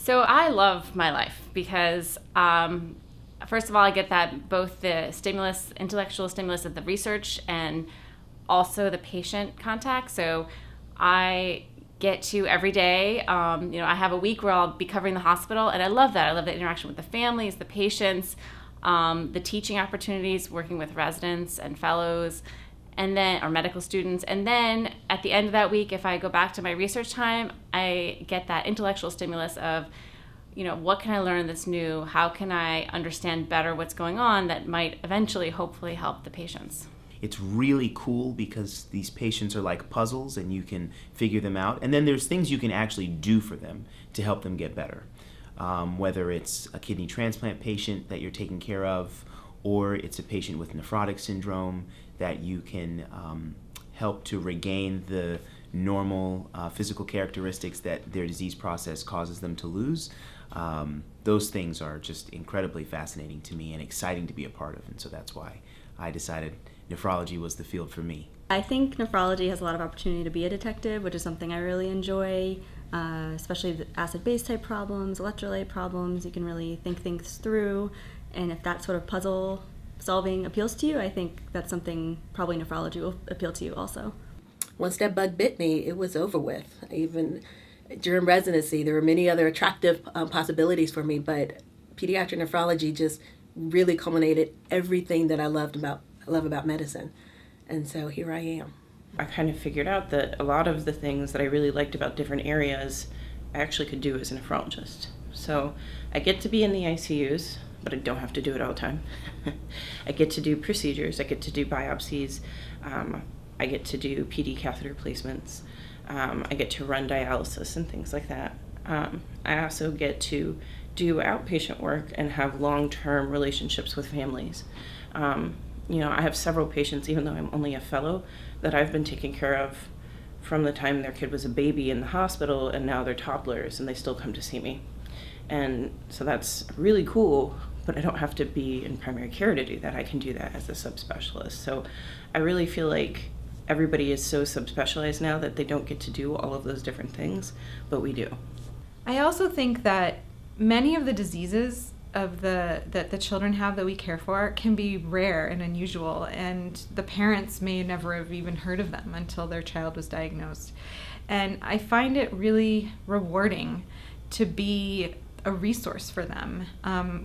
So I love my life because, first of all, I get that both the stimulus, intellectual stimulus of the research and also the patient contact. So I get to every day, I have a week where I'll be covering the hospital, and I love that. I love the interaction with the families, the patients, the teaching opportunities, working with residents and fellows, and then, or medical students. And then at the end of that week, if I go back to my research time, I get that intellectual stimulus of, what can I learn that's new? How can I understand better what's going on that might eventually, hopefully, help the patients? It's really cool because these patients are like puzzles and you can figure them out. And then there's things you can actually do for them to help them get better. Whether it's a kidney transplant patient that you're taking care of, or it's a patient with nephrotic syndrome that you can help to regain the normal physical characteristics that their disease process causes them to lose. Those things are just incredibly fascinating to me and exciting to be a part of, and so that's why I decided nephrology was the field for me. I think nephrology has a lot of opportunity to be a detective, which is something I really enjoy, especially the acid-base type problems, electrolyte problems. You can really think things through, and if that sort of puzzle solving appeals to you, I think that's something probably nephrology will appeal to you also. Once that bug bit me, it was over with. Even during residency, there were many other attractive possibilities for me, but pediatric nephrology just really culminated everything that I love about medicine. And so here I am. I kind of figured out that a lot of the things that I really liked about different areas I actually could do as a nephrologist. So I get to be in the ICUs, but I don't have to do it all the time. I get to do procedures, I get to do biopsies, I get to do PD catheter placements, I get to run dialysis and things like that. I also get to do outpatient work and have long-term relationships with families. I have several patients, even though I'm only a fellow, that I've been taking care of from the time their kid was a baby in the hospital, and now they're toddlers and they still come to see me. And so that's really cool, but I don't have to be in primary care to do that. I can do that as a subspecialist. So I really feel like everybody is so subspecialized now that they don't get to do all of those different things, but we do. I also think that many of the diseases that the children have that we care for can be rare and unusual, and the parents may never have even heard of them until their child was diagnosed. And I find it really rewarding to be a resource for them,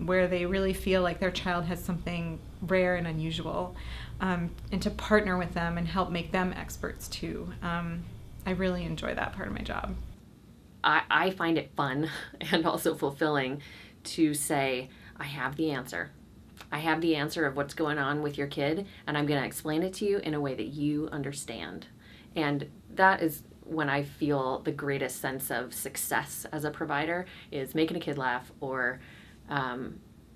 where they really feel like their child has something rare and unusual, and to partner with them and help make them experts too. I really enjoy that part of my job. I find it fun and also fulfilling to say, I have the answer. I have the answer of what's going on with your kid, and I'm going to explain it to you in a way that you understand. And that is when I feel the greatest sense of success as a provider, is making a kid laugh or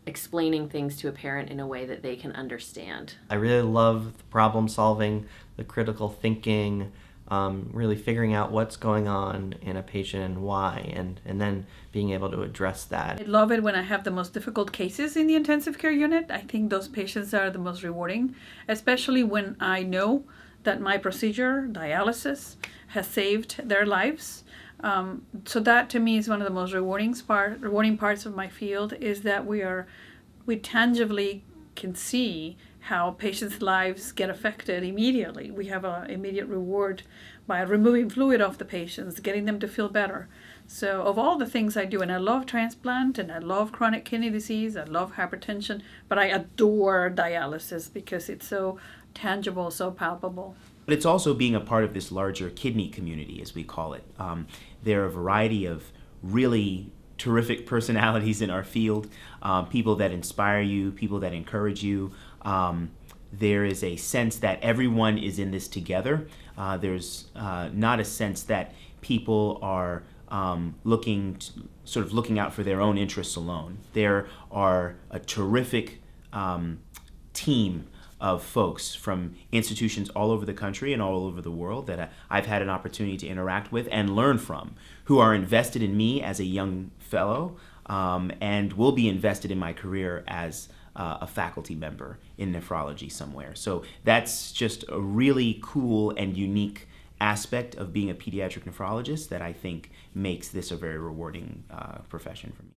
explaining things to a parent in a way that they can understand. I really love the problem solving, the critical thinking, really figuring out what's going on in a patient and why, and then being able to address that. I love it when I have the most difficult cases in the intensive care unit. I think those patients are the most rewarding, especially when I know that my procedure, dialysis, has saved their lives. So that to me is one of the most rewarding parts of my field, is that we tangibly can see how patients' lives get affected immediately. We have an immediate reward by removing fluid off the patients, getting them to feel better. So of all the things I do, and I love transplant, and I love chronic kidney disease, I love hypertension, but I adore dialysis because it's so tangible, so palpable. But it's also being a part of this larger kidney community, as we call it. There are a variety of really terrific personalities in our field, people that inspire you, people that encourage you. There is a sense that everyone is in this together. There's not a sense that people are looking out for their own interests alone. There are a terrific team of folks from institutions all over the country and all over the world that I've had an opportunity to interact with and learn from, who are invested in me as a young fellow and will be invested in my career as a faculty member in nephrology somewhere. So that's just a really cool and unique aspect of being a pediatric nephrologist that I think makes this a very rewarding profession for me.